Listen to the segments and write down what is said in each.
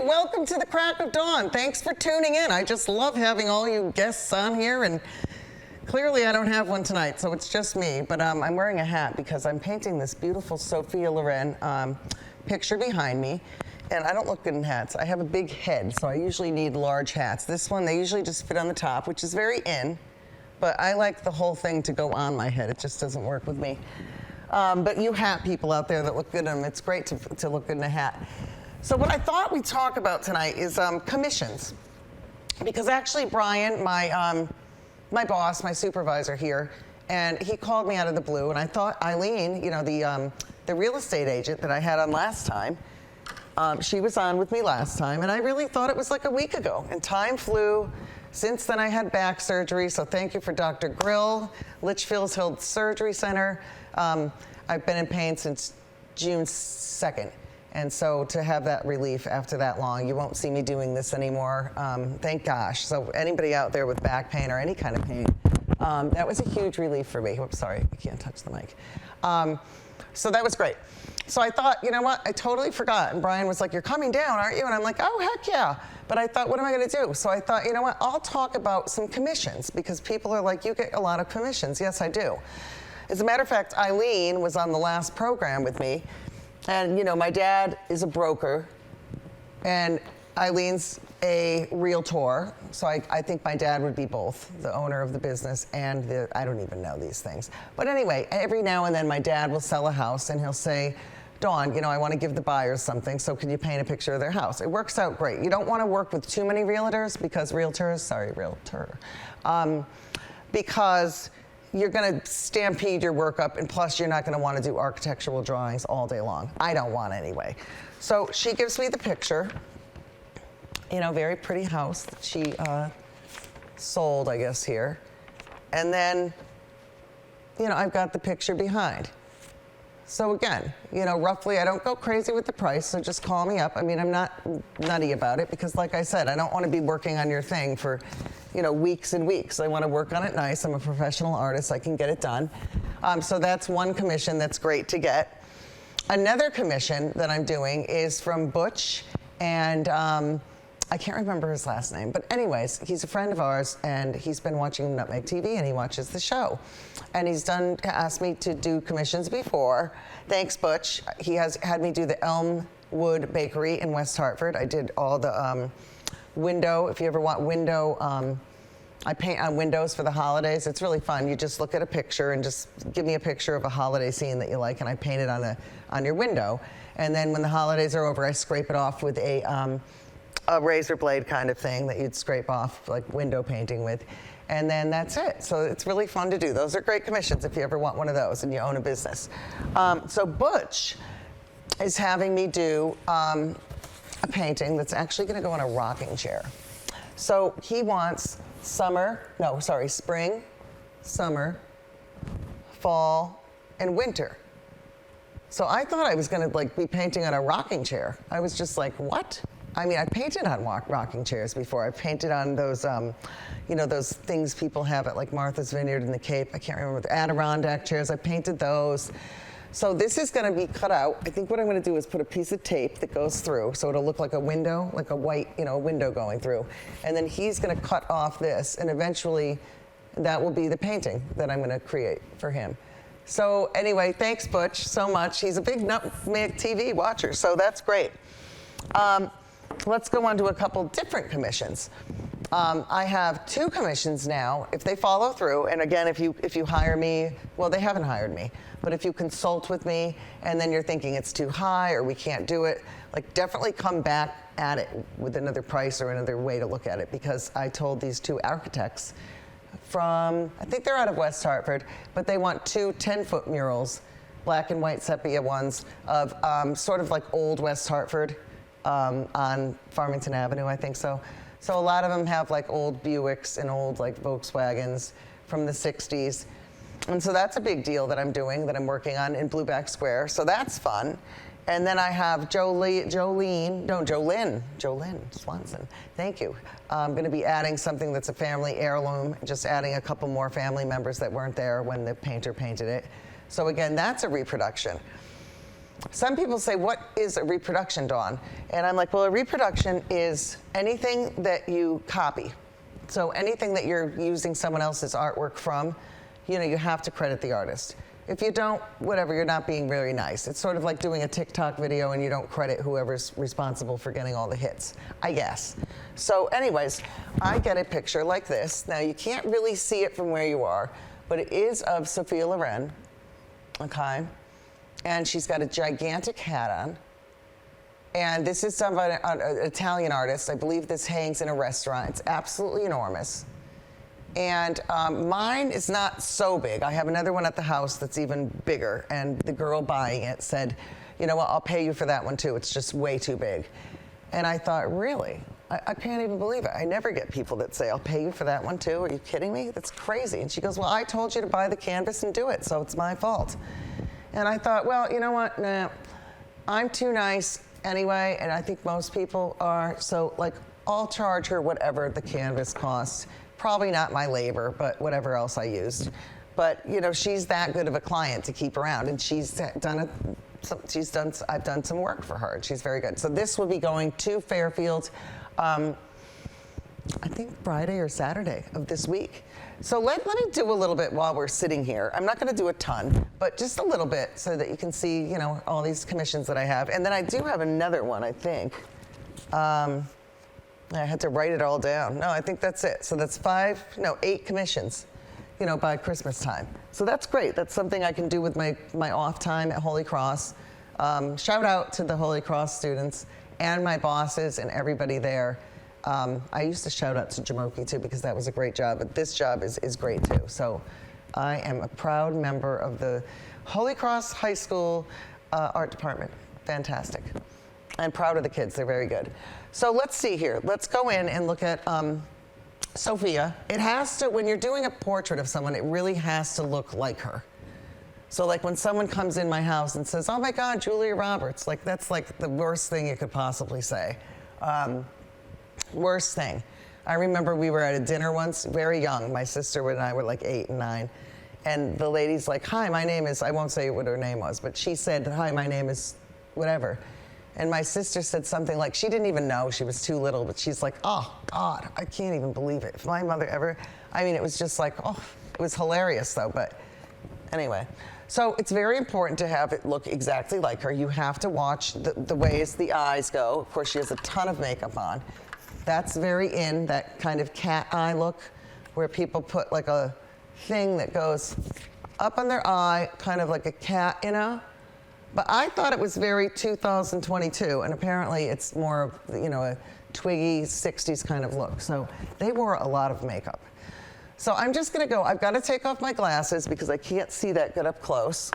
welcome to the Crack of Dawn. Thanks for tuning in. I just love having all you guests on here, and clearly I don't have one tonight, so it's just me, but I'm wearing a hat because I'm painting this beautiful Sophia Loren picture behind me, and I don't look good in hats. I have a big head, so I usually need large hats. This one, they usually just fit on the top, which is very in, but I like the whole thing to go on my head. It just doesn't work with me. But you hat people out there that look good in them, it's great to look good in a hat. So what I thought we'd talk about tonight is commissions. Because actually Brian, my boss, my supervisor here, and he called me out of the blue, and I thought Eileen, you know, the real estate agent that I had on last time, she was on with me last time, and I really thought it was like a week ago, and time flew. Since then I had back surgery, so thank you for Dr. Grill, Litchfield's Hill Surgery Center. I've been in pain since June 2nd. And so to have that relief after that long, you won't see me doing this anymore, thank gosh. So anybody out there with back pain or any kind of pain, that was a huge relief for me. Oops, sorry, I can't touch the mic. So that was great. So I thought, you know what, I totally forgot. And Brian was like, you're coming down, aren't you? And I'm like, oh, heck yeah. But I thought, what am I gonna do? So I thought, you know what, I'll talk about some commissions because people are like, you get a lot of commissions. Yes, I do. As a matter of fact, Eileen was on the last program with me. And, you know, my dad is a broker, and Eileen's a realtor, so I think my dad would be both, the owner of the business and I don't even know these things. But anyway, every now and then my dad will sell a house, and he'll say, Dawn, you know, I want to give the buyers something, so can you paint a picture of their house? It works out great. You don't want to work with too many realtor, because you're going to stampede your work up, and plus you're not going to want to do architectural drawings all day long. I don't want anyway. So she gives me the picture, you know, very pretty house that she sold, I guess, here. And then, you know, I've got the picture behind. So again, you know, roughly, I don't go crazy with the price, so just call me up. I mean, I'm not nutty about it because, like I said, I don't want to be working on your thing for, you know, weeks and weeks. I want to work on it nice. I'm a professional artist. I can get it done. So that's one commission that's great to get. Another commission that I'm doing is from Butch, and I can't remember his last name, but anyways, he's a friend of ours, and he's been watching Nutmeg TV, and he watches the show. And he's asked me to do commissions before. Thanks, Butch. He has had me do the Elmwood Bakery in West Hartford. I did all the window, if you ever want window, I paint on windows for the holidays. It's really fun. You just look at a picture and just give me a picture of a holiday scene that you like, and I paint it on your window. And then when the holidays are over, I scrape it off with a razor blade kind of thing that you'd scrape off like window painting with. And then that's it. So it's really fun to do. Those are great commissions if you ever want one of those and you own a business. So Butch is having me do a painting that's actually going to go in a rocking chair. So he wants spring, summer, fall, and winter. So I thought I was going to like be painting on a rocking chair. I was just like, what? I mean, I painted on rocking chairs before. I painted on those, you know, those things people have at like Martha's Vineyard in the Cape. I can't remember, the Adirondack chairs. I painted those. So this is going to be cut out. I think what I'm going to do is put a piece of tape that goes through, so it'll look like a window, like a white, you know, window going through. And then he's going to cut off this, and eventually that will be the painting that I'm going to create for him. So anyway, thanks, Butch, so much. He's a big Nutmeg TV watcher, so that's great. Let's go on to a couple different commissions. I have 2 commissions now. If they follow through, and again, if you hire me, well, they haven't hired me, but if you consult with me and then you're thinking it's too high or we can't do it, like definitely come back at it with another price or another way to look at it, because I told these 2 architects from, I think they're out of West Hartford, but they want 2 10-foot murals, black and white sepia ones, of sort of like old West Hartford, on Farmington Avenue, I think so. So a lot of them have like old Buicks and old like Volkswagens from the 60s. And so that's a big deal that I'm doing, that I'm working on in Blueback Square. So that's fun. And then I have Jolynn Swanson. Thank you. I'm going to be adding something that's a family heirloom, just adding a couple more family members that weren't there when the painter painted it. So again, that's a reproduction. some people say, what is a reproduction, Dawn? And I'm like, well, a reproduction is anything that you copy. So anything that you're using someone else's artwork from, you know, you have to credit the artist. If you don't, whatever, you're not being very nice. It's sort of like doing a TikTok video and you don't credit whoever's responsible for getting all the hits, I guess. So anyways, I get a picture like this. Now, you can't really see it from where you are, but it is of Sophia Loren, okay? And she's got a gigantic hat on. And this is done by an Italian artist. I believe this hangs in a restaurant. It's absolutely enormous. And mine is not so big. I have another one at the house that's even bigger. And the girl buying it said, you know what, I'll pay you for that one too. It's just way too big. And I thought, really? I can't even believe it. I never get people that say, I'll pay you for that one too. Are you kidding me? That's crazy. And she goes, well, I told you to buy the canvas and do it, so it's my fault. And I thought, well, you know what? Nah, I'm too nice anyway, and I think most people are. So, like, I'll charge her whatever the canvas costs. Probably not my labor, but whatever else I used. But, you know, she's that good of a client to keep around, and I've done some work for her, and she's very good. So this will be going to Fairfield, I think Friday or Saturday of this week. So let me do a little bit while we're sitting here. I'm not going to do a ton, but just a little bit so that you can see, you know, all these commissions that I have. And then I do have another one, I think. I had to write it all down. No, I think that's it. So that's 8 commissions, you know, by Christmas time. So that's great. That's something I can do with my off time at Holy Cross. Shout out to the Holy Cross students and my bosses and everybody there. I used to shout out to Jamoki too because that was a great job, but this job is great too. So I am a proud member of the Holy Cross High School art department. Fantastic. I'm proud of the kids, they're very good. So let's see here. Let's go in and look at Sophia. It has to, when you're doing a portrait of someone, it really has to look like her. So like when someone comes in my house and says, oh my God, Julia Roberts, like that's like the worst thing you could possibly say. Worst thing. I remember we were at a dinner once, very young. My sister and I were like 8 and 9. And the lady's like, hi, my name is, I won't say what her name was, but she said, hi, my name is whatever. And my sister said something like, she didn't even know, she was too little, but she's like, oh God, I can't even believe it. If my mother ever, I mean, it was just like, oh, it was hilarious though, but anyway. So it's very important to have it look exactly like her. You have to watch the ways the eyes go. Of course, she has a ton of makeup on. That's very in, that kind of cat eye look, where people put like a thing that goes up on their eye, kind of like a cat, you know? But I thought it was very 2022, and apparently it's more of, you know, a twiggy 60s kind of look. So they wore a lot of makeup. So I'm just gonna go, I've got to take off my glasses because I can't see that good up close.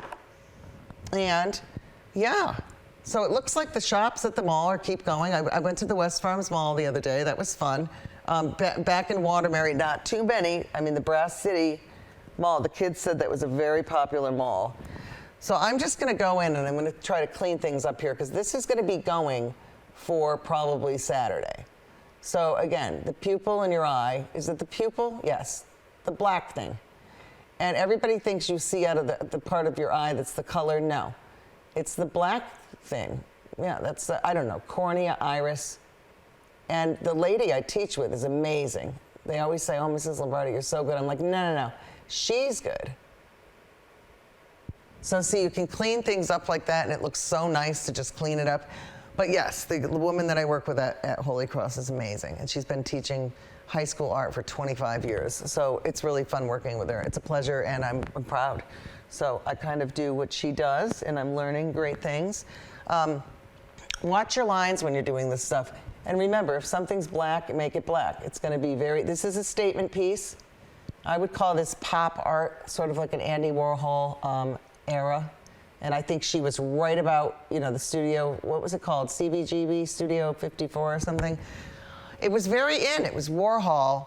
And yeah, so it looks like the shops at the mall are keep going. I went to the West Farms Mall the other day, that was fun. Back in Waterbury, not too many. I mean, the Brass City Mall, the kids said that was a very popular mall. So I'm just gonna go in and I'm gonna try to clean things up here because this is gonna be going for probably Saturday. So again, the pupil in your eye, is it the pupil? Yes, the black thing. And everybody thinks you see out of the part of your eye that's the color. No, it's the black thing. Yeah, that's the, I don't know, cornea, iris. And the lady I teach with is amazing. They always say, oh, Mrs. Lombardi, you're so good. I'm like, no, she's good. So see, you can clean things up like that, and it looks so nice to just clean it up. But yes, the woman that I work with at Holy Cross is amazing, and she's been teaching high school art for 25 years. So it's really fun working with her. It's a pleasure, and I'm proud. So I kind of do what she does, and I'm learning great things. Watch your lines when you're doing this stuff. And remember, if something's black, make it black. It's gonna be this is a statement piece. I would call this pop art, sort of like an Andy Warhol era. And I think she was right about, you know, the studio, what was it called? CBGB, Studio 54 or something. It was very in, it was Warhol.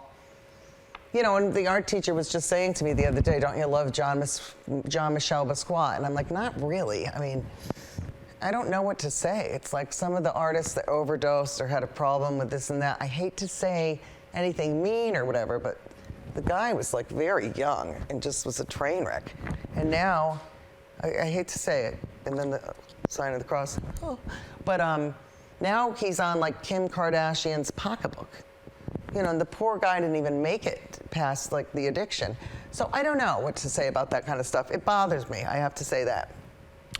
You know, and the art teacher was just saying to me the other day, don't you love Jean-Michel Basquiat? And I'm like, not really. I mean, I don't know what to say. It's like some of the artists that overdosed or had a problem with this and that. I hate to say anything mean or whatever, but the guy was like very young and just was a train wreck. And now, I hate to say it, and then the sign of the cross. Oh. But now he's on like Kim Kardashian's pocketbook. You know, and the poor guy didn't even make it past like the addiction. So I don't know what to say about that kind of stuff. It bothers me, I have to say that,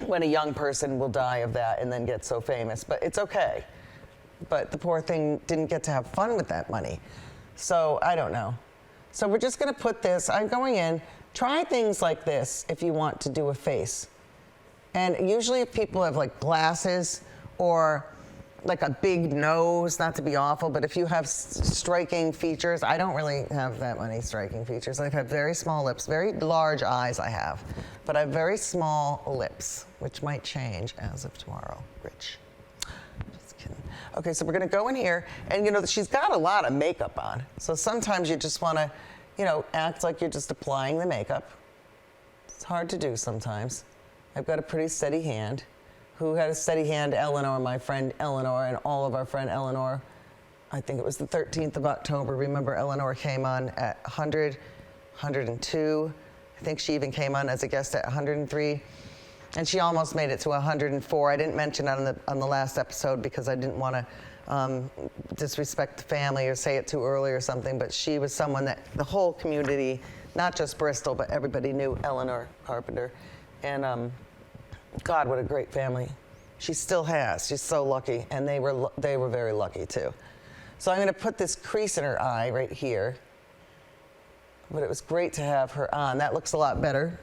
when a young person will die of that and then get so famous, but it's okay. But the poor thing didn't get to have fun with that money. So I don't know. So we're just gonna put this, I'm going in, try things like this if you want to do a face. And usually if people have like glasses or like a big nose, not to be awful, but if you have striking features, I don't really have that many striking features. I have very small lips, very large eyes I have, but I have very small lips, which might change as of tomorrow. Rich. Just kidding. Okay, so we're gonna go in here, and you know, she's got a lot of makeup on, so sometimes you just wanna, you know, act like you're just applying the makeup. It's hard to do sometimes. I've got a pretty steady hand. Who had a steady hand? Eleanor, my friend Eleanor, and all of our friend Eleanor. I think it was the 13th of October. Remember, Eleanor came on at 100, 102. I think she even came on as a guest at 103. And she almost made it to 104. I didn't mention it on the last episode because I didn't want to disrespect the family or say it too early or something, but she was someone that the whole community, not just Bristol, but everybody knew Eleanor Carpenter. And God, what a great family. She still has. She's so lucky, and they were very lucky too. So I'm going to put this crease in her eye right here. But it was great to have her on. That looks a lot better.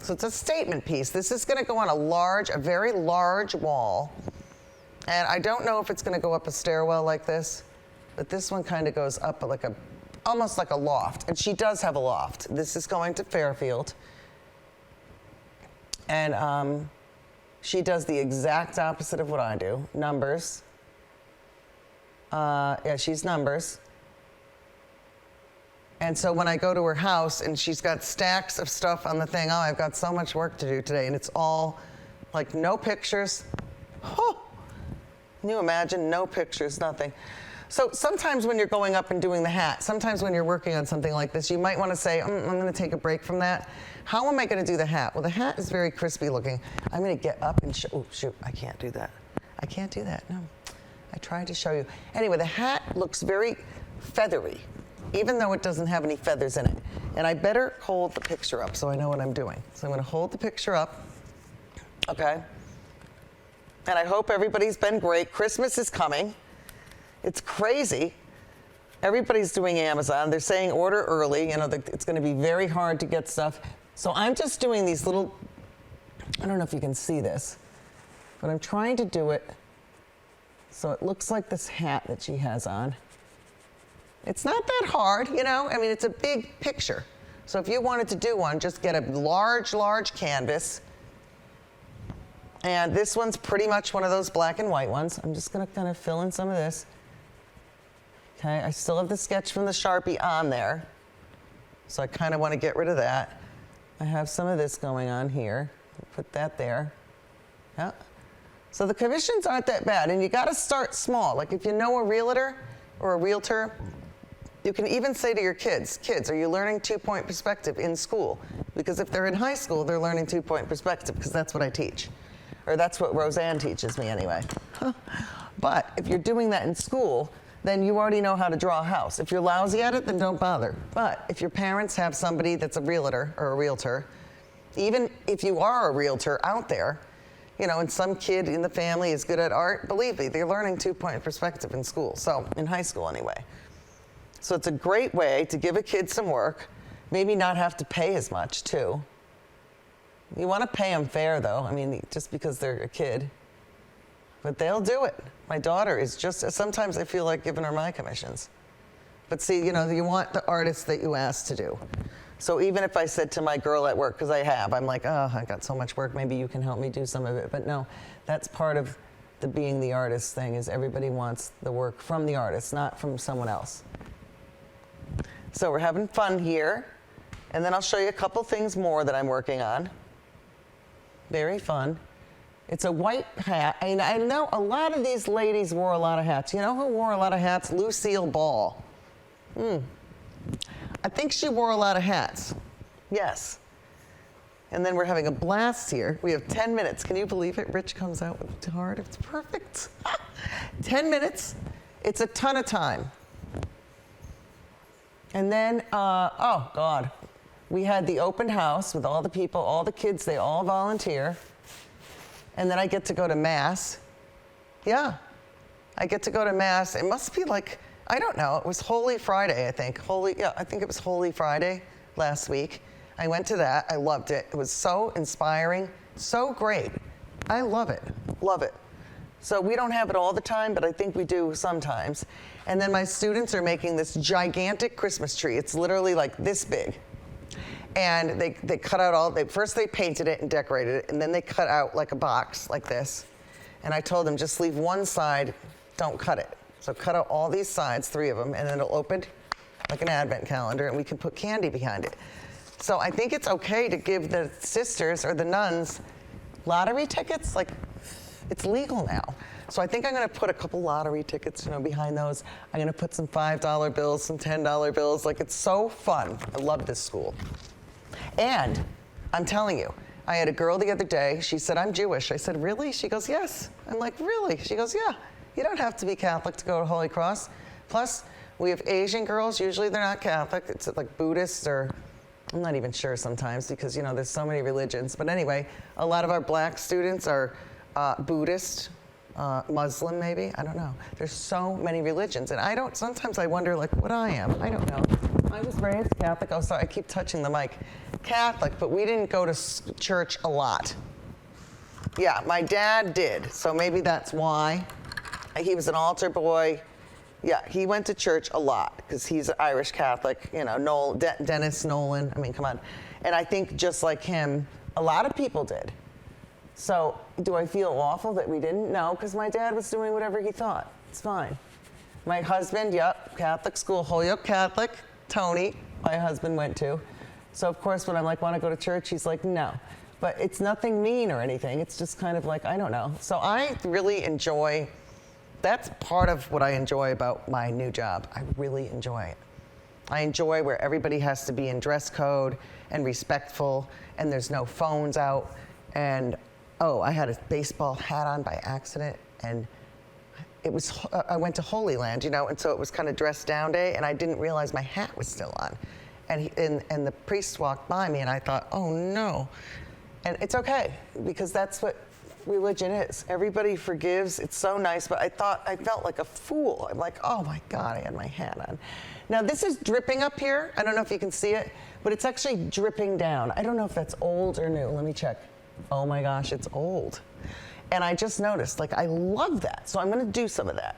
So it's a statement piece. This is going to go on a very large wall. And I don't know if it's going to go up a stairwell like this, but this one kind of goes up like almost like a loft. And she does have a loft. This is going to Fairfield. And she does the exact opposite of what I do. Numbers. Yeah, she's numbers. And so when I go to her house and she's got stacks of stuff on the thing, oh, I've got so much work to do today. And it's all like no pictures. Oh, can you imagine? No pictures, nothing. So sometimes when you're going up and doing the hat, sometimes when you're working on something like this, you might want to say, I'm going to take a break from that. How am I going to do the hat? Well, the hat is very crispy looking. I'm going to get up and show, oh, shoot, I can't do that. I can't do that, no. I tried to show you. Anyway, the hat looks very feathery, even though it doesn't have any feathers in it. And I better hold the picture up so I know what I'm doing. So I'm going to hold the picture up, okay? And I hope everybody's been great. Christmas is coming. It's crazy. Everybody's doing Amazon. They're saying order early. You know, it's going to be very hard to get stuff. So I'm just doing these little, I don't know if you can see this, but I'm trying to do it so it looks like this hat that she has on. It's not that hard, you know? I mean, it's a big picture. So if you wanted to do one, just get a large, large canvas. And this one's pretty much one of those black and white ones. I'm just going to kind of fill in some of this. Okay, I still have the sketch from the Sharpie on there. So I kind of want to get rid of that. I have some of this going on here. Put that there. Yeah. So the commissions aren't that bad. And you got to start small. Like if you know a realtor or a realtor, you can even say to your kids, are you learning 2-point perspective in school? Because if they're in high school, they're learning 2-point perspective because that's what I teach. Or that's what Roseanne teaches me anyway. But if you're doing that in school, then you already know how to draw a house. If you're lousy at it, then don't bother. But if your parents have somebody that's a realtor or a realtor, even if you are a realtor out there, you know, and some kid in the family is good at art, believe me, they're learning 2-point perspective in school. So, in high school anyway. So it's a great way to give a kid some work, maybe not have to pay as much too. You want to pay them fair though, I mean, just because they're a kid. But they'll do it. My daughter is just, sometimes I feel like giving her my commissions. But see, you know, you want the artists that you ask to do. So even if I said to my girl at work, because I have, I'm like, oh, I got so much work, maybe you can help me do some of it. But no, that's part of the being the artist thing, is everybody wants the work from the artist, not from someone else. So we're having fun here. And then I'll show you a couple things more that I'm working on. Very fun. It's a white hat. And I know a lot of these ladies wore a lot of hats. You know who wore a lot of hats? Lucille Ball. I think she wore a lot of hats. Yes. And then we're having a blast here. We have 10 minutes. Can you believe it? Rich comes out with heart. It's perfect. 10 minutes. It's a ton of time. And then, oh God, we had the open house with all the people, all the kids, they all volunteer. And then I get to go to Mass. Yeah, I get to go to Mass. It must be like, I don't know, it was Holy Friday, I think. I think it was Holy Friday last week. I went to that, I loved it. It was so inspiring, so great. I love it, love it. So we don't have it all the time, but I think we do sometimes. And then my students are making this gigantic Christmas tree. It's literally like this big. And they cut out first they painted it and decorated it, and then they cut out like a box like this. And I told them, just leave one side, don't cut it. So cut out all these sides, 3 of them, and then it'll open like an advent calendar, and we can put candy behind it. So I think it's okay to give the sisters or the nuns lottery tickets. Like, it's legal now. So I think I'm gonna put a couple lottery tickets, behind those. I'm gonna put some $5 bills, some $10 bills. Like, it's so fun. I love this school. And I'm telling you, I had a girl the other day, she said, I'm Jewish. I said, really? She goes, yes. I'm like, really? She goes, yeah. You don't have to be Catholic to go to Holy Cross. Plus, we have Asian girls, usually they're not Catholic. It's like Buddhists or, I'm not even sure sometimes because, there's so many religions. But anyway, a lot of our black students are Buddhist, Muslim maybe, I don't know. There's so many religions. And sometimes I wonder like what I am. I don't know. I was raised Catholic. Oh, sorry, I keep touching the mic. Catholic, but we didn't go to church a lot. Yeah, my dad did, so maybe that's why. He was an altar boy. Yeah, he went to church a lot because he's Irish Catholic, Dennis Nolan, I mean, come on. And I think just like him, a lot of people did. So do I feel awful that we didn't? No, because my dad was doing whatever he thought. It's fine. My husband, yep, Catholic school, Holyoke Catholic, Tony, my husband went to. So of course when I'm like, want to go to church? He's like, no. But it's nothing mean or anything. It's just kind of like, I don't know. So I really enjoy, that's part of what I enjoy about my new job. I really enjoy it. I enjoy where everybody has to be in dress code and respectful and there's no phones out. And I had a baseball hat on by accident and I went to Holy Land, and so it was kind of dress down day, and I didn't realize my hat was still on. And the priest walked by me, and I thought, oh no. And it's okay, because that's what religion is. Everybody forgives, it's so nice, but I felt like a fool. I'm like, oh my God, I had my hat on. Now this is dripping up here. I don't know if you can see it, but it's actually dripping down. I don't know if that's old or new. Let me check. Oh my gosh, it's old. And I just noticed, I love that. So I'm gonna do some of that.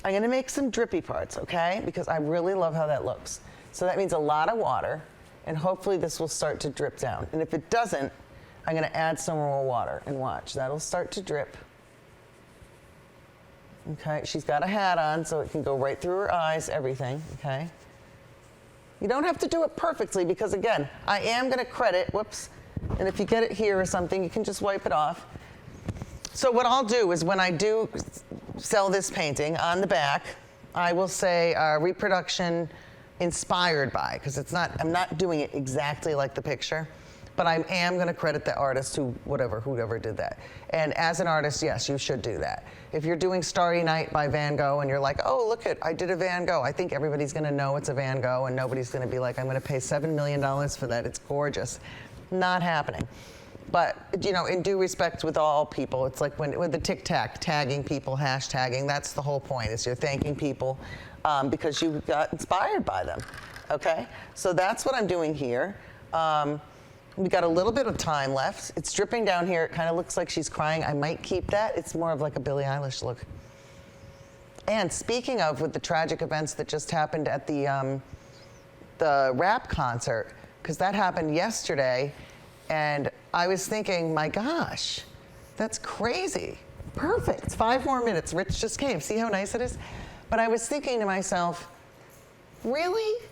I'm gonna make some drippy parts, okay? Because I really love how that looks. So that means a lot of water, and hopefully this will start to drip down. And if it doesn't, I'm gonna add some more water, and watch, that'll start to drip. Okay, she's got a hat on, so it can go right through her eyes, everything, okay? You don't have to do it perfectly, because again, I am gonna credit, whoops, and if you get it here or something, you can just wipe it off. So what I'll do is when I do sell this painting on the back, I will say reproduction inspired by, because I'm not doing it exactly like the picture, but I am going to credit the artist whoever did that. And as an artist, yes, you should do that. If you're doing Starry Night by Van Gogh and you're like, oh, look I did a Van Gogh, I think everybody's going to know it's a Van Gogh and nobody's going to be like, I'm going to pay $7 million for that. It's gorgeous. Not happening. But, in due respect with all people, it's like with the tic-tac, tagging people, hashtagging, that's the whole point, is you're thanking people because you got inspired by them, okay? So that's what I'm doing here. We got a little bit of time left. It's dripping down here. It kind of looks like she's crying. I might keep that. It's more of like a Billie Eilish look. And speaking of, with the tragic events that just happened at the rap concert, because that happened yesterday, and I was thinking, my gosh, that's crazy. Perfect. 5 more minutes. Rich just came. See how nice it is? But I was thinking to myself, really?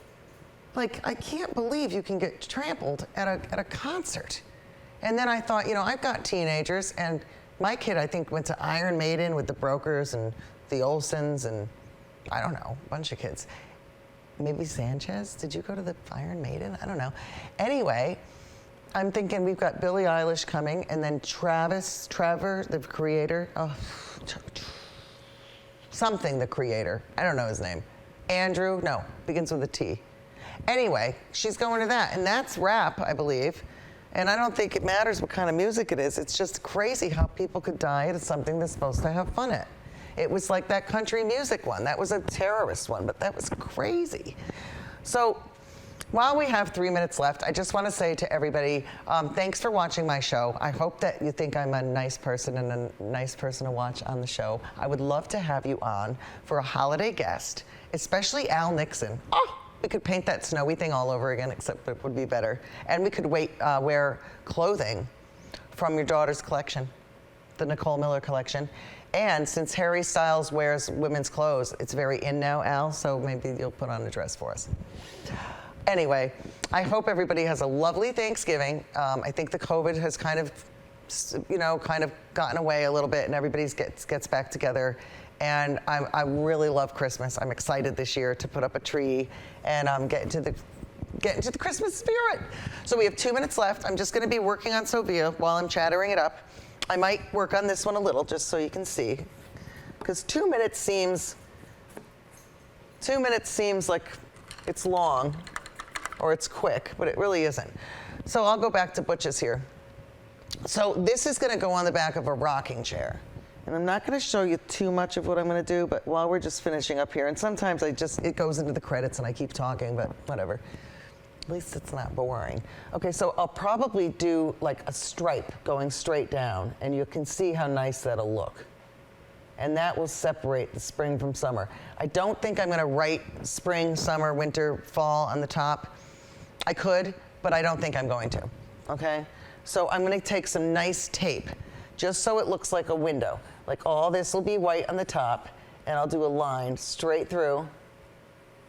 I can't believe you can get trampled at a concert. And then I thought, I've got teenagers, and my kid, I think, went to Iron Maiden with the Brokers and the Olsons and, I don't know, a bunch of kids. Maybe Sanchez? Did you go to the Iron Maiden? I don't know. Anyway, I'm thinking we've got Billie Eilish coming, and then Trevor, the creator, the creator. I don't know his name. Andrew, no, begins with a T. Anyway, she's going to that, and that's rap, I believe. And I don't think it matters what kind of music it is. It's just crazy how people could die at something they're supposed to have fun at. It was like that country music one. That was a terrorist one, but that was crazy. So while we have 3 minutes left, I just want to say to everybody, thanks for watching my show. I hope that you think I'm a nice person and a nice person to watch on the show. I would love to have you on for a holiday guest, especially Al Nixon. Oh! We could paint that snowy thing all over again, except it would be better. And we could wear clothing from your daughter's collection, the Nicole Miller collection. And since Harry Styles wears women's clothes, it's very in now, Al, so maybe you'll put on a dress for us. Anyway, I hope everybody has a lovely Thanksgiving. I think the COVID has kind of gotten away a little bit, and everybody gets back together. And I really love Christmas. I'm excited this year to put up a tree and get into the Christmas spirit. So we have 2 minutes left. I'm just going to be working on Sophia while I'm chattering it up. I might work on this one a little just so you can see, because 2 minutes seems like it's long or it's quick, but it really isn't. So I'll go back to Butch's here. So this is going to go on the back of a rocking chair. And I'm not going to show you too much of what I'm going to do, but while we're just finishing up here, and sometimes it goes into the credits and I keep talking, but whatever. At least it's not boring. Okay, so I'll probably do like a stripe going straight down, and you can see how nice that'll look. And that will separate the spring from summer. I don't think I'm going to write spring, summer, winter, fall on the top. I could, but I don't think I'm going to, okay? So I'm going to take some nice tape, just so it looks like a window. Like all this will be white on the top, and I'll do a line straight through.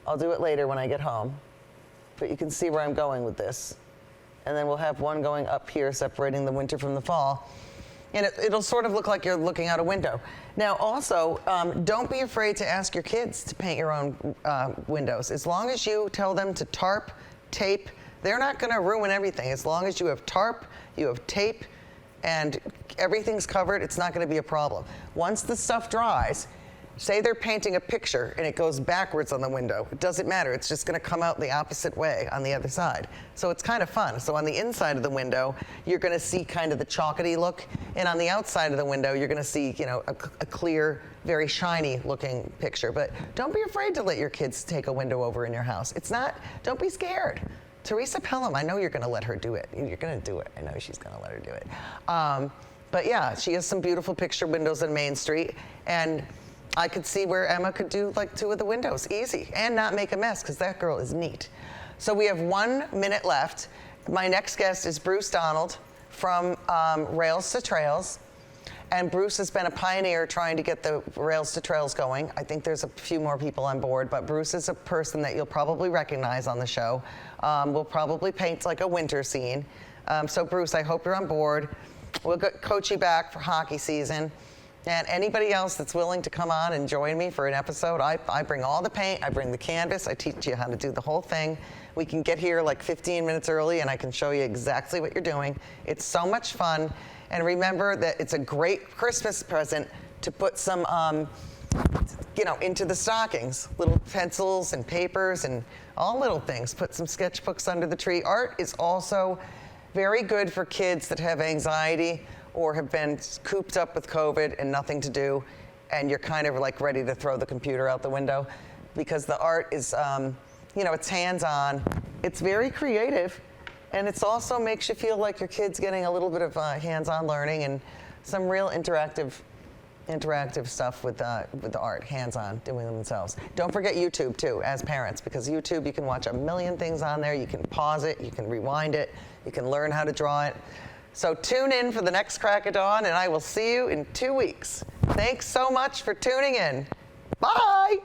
I'll do it later when I get home, but you can see where I'm going with this. And then we'll have one going up here separating the winter from the fall. And it'll sort of look like you're looking out a window. Now also, don't be afraid to ask your kids to paint your own windows. As long as you tell them to tarp, tape, they're not gonna ruin everything. As long as you have tarp, you have tape, and everything's covered, it's not going to be a problem. Once the stuff dries, say they're painting a picture and it goes backwards on the window. It doesn't matter. It's just going to come out the opposite way on the other side. So it's kind of fun. So on the inside of the window, you're going to see kind of the chalkety look. And on the outside of the window, you're going to see, a clear, very shiny looking picture. But don't be afraid to let your kids take a window over in your house. Don't be scared. Teresa Pelham, I know you're going to let her do it. You're going to do it. I know she's going to let her do it. But yeah, she has some beautiful picture windows on Main Street. And I could see where Emma could do like 2 of the windows, easy, and not make a mess, because that girl is neat. So we have 1 minute left. My next guest is Bruce Donald from Rails to Trails. And Bruce has been a pioneer trying to get the Rails to Trails going. I think there's a few more people on board, but Bruce is a person that you'll probably recognize on the show. We'll probably paint like a winter scene. So Bruce, I hope you're on board. We'll coach you back for hockey season. And anybody else that's willing to come on and join me for an episode, I bring all the paint, I bring the canvas, I teach you how to do the whole thing. We can get here like 15 minutes early and I can show you exactly what you're doing. It's so much fun. And remember that it's a great Christmas present to put some, into the stockings, little pencils and papers and all little things. Put some sketchbooks under the tree. Art is also very good for kids that have anxiety or have been cooped up with COVID and nothing to do, and you're kind of like ready to throw the computer out the window, because the art is, it's hands-on. It's very creative. And it also makes you feel like your kid's getting a little bit of hands-on learning and some real interactive stuff with the art, hands-on, doing them themselves. Don't forget YouTube too, as parents, because YouTube, you can watch a million things on there. You can pause it, you can rewind it, you can learn how to draw it. So tune in for the next Crack of Dawn, and I will see you in 2 weeks. Thanks so much for tuning in. Bye.